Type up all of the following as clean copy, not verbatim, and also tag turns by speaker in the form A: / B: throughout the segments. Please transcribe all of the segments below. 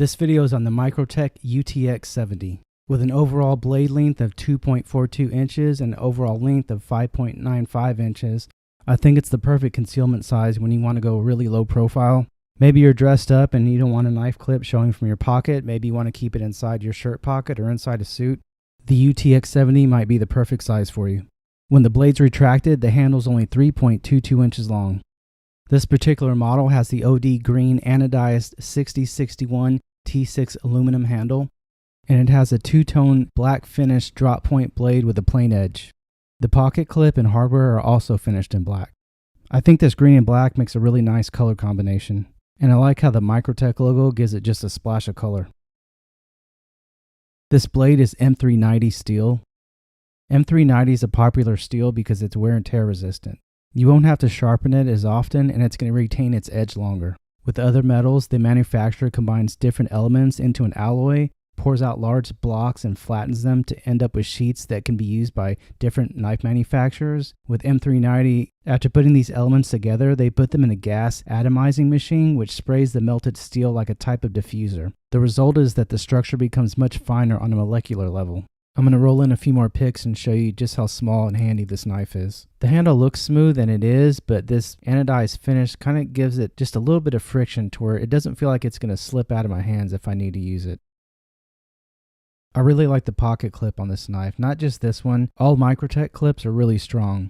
A: This video is on the Microtech UTX 70. With an overall blade length of 2.42 inches and an overall length of 5.95 inches, I think it's the perfect concealment size when you want to go really low profile. Maybe you're dressed up and you don't want a knife clip showing from your pocket. Maybe you want to keep it inside your shirt pocket or inside a suit. The UTX 70 might be the perfect size for you. When the blade's retracted, the handle's only 3.22 inches long. This particular model has the OD green anodized 6061 T6 aluminum handle, and it has a two-tone black finished drop point blade with a plain edge. The pocket clip and hardware are also finished in black. I think this green and black makes a really nice color combination, and I like how the Microtech logo gives it just a splash of color. This blade is M390 steel. M390 is a popular steel because it's wear and tear resistant. You won't have to sharpen it as often, and it's going to retain its edge longer. With other metals, the manufacturer combines different elements into an alloy, pours out large blocks and flattens them to end up with sheets that can be used by different knife manufacturers. With M390, after putting these elements together, they put them in a gas atomizing machine which sprays the melted steel like a type of diffuser. The result is that the structure becomes much finer on a molecular level. I'm going to roll in a few more pics and show you just how small and handy this knife is. The handle looks smooth, and it is, but this anodized finish kind of gives it just a little bit of friction to where it doesn't feel like it's going to slip out of my hands if I need to use it. I really like the pocket clip on this knife, not just this one. All Microtech clips are really strong.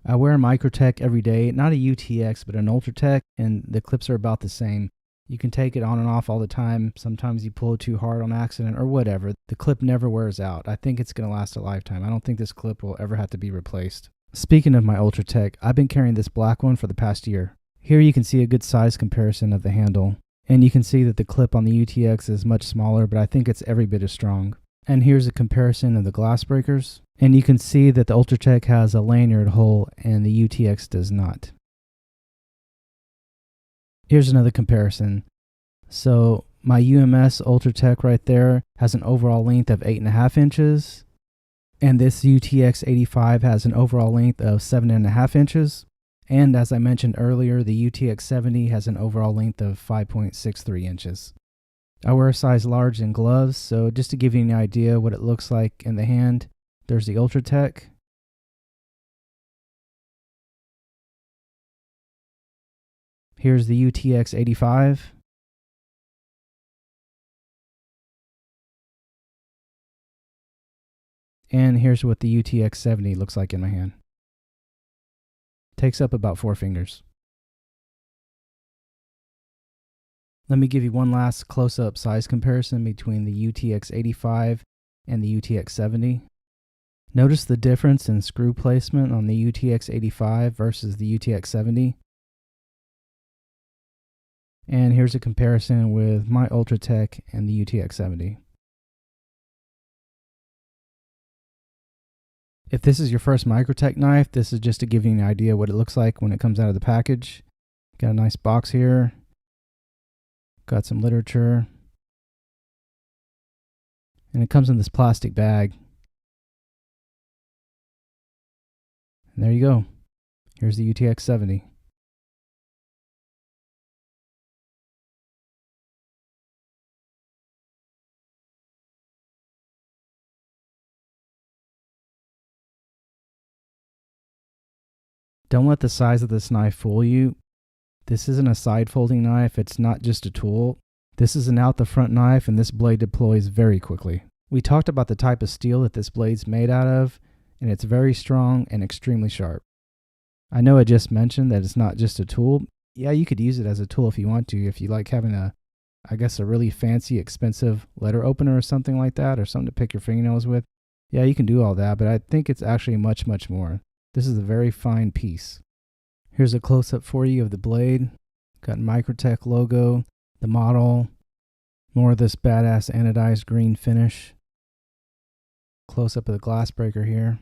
A: I wear a Microtech every day, not a UTX, but an Ultratech, and the clips are about the same. You can take it on and off all the time. Sometimes you pull it too hard on accident or whatever. The clip never wears out. I think it's going to last a lifetime. I don't think this clip will ever have to be replaced. Speaking of my Ultratech, I've been carrying this black one for the past year. Here you can see a good size comparison of the handle. And you can see that the clip on the UTX is much smaller, but I think it's every bit as strong. And here's a comparison of the glass breakers. And you can see that the Ultratech has a lanyard hole and the UTX does not. Here's another comparison. So my UMS Ultratech right there has an overall length of 8.5 inches. And this UTX 85 has an overall length of 7.5 inches. And as I mentioned earlier, the UTX 70 has an overall length of 5.63 inches. I wear a size large in gloves, so just to give you an idea what it looks like in the hand, there's the Ultratech. Here's the UTX 85. And here's what the UTX 70 looks like in my hand. Takes up about 4 fingers. Let me give you one last close-up size comparison between the UTX 85 and the UTX 70. Notice the difference in screw placement on the UTX 85 versus the UTX 70. And here's a comparison with my Ultratech and the UTX 70. If this is your first Microtech knife, this is just to give you an idea what it looks like when it comes out of the package. Got a nice box here. Got some literature. And it comes in this plastic bag. And there you go. Here's the UTX 70. Don't let the size of this knife fool you. This isn't a side folding knife, it's not just a tool. This is an out the front knife, and this blade deploys very quickly. We talked about the type of steel that this blade's made out of, and it's very strong and extremely sharp. I know I just mentioned that it's not just a tool. Yeah, you could use it as a tool if you want to, if you like having a really fancy, expensive letter opener or something like that, or something to pick your fingernails with. Yeah, you can do all that, but I think it's actually much, much more. This is a very fine piece. Here's a close-up for you of the blade. Got Microtech logo, the model, more of this badass anodized green finish. Close-up of the glass breaker here.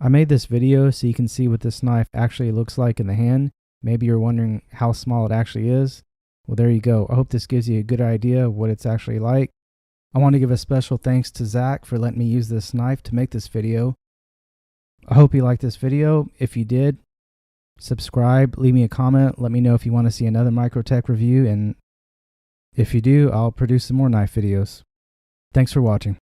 A: I made this video so you can see what this knife actually looks like in the hand. Maybe you're wondering how small it actually is. Well, there you go. I hope this gives you a good idea of what it's actually like. I want to give a special thanks to Zach for letting me use this knife to make this video. I hope you liked this video. If you did, Subscribe, leave me a comment, let me know if you want to see another Microtech review, and if you do, I'll produce some more knife videos. Thanks for watching.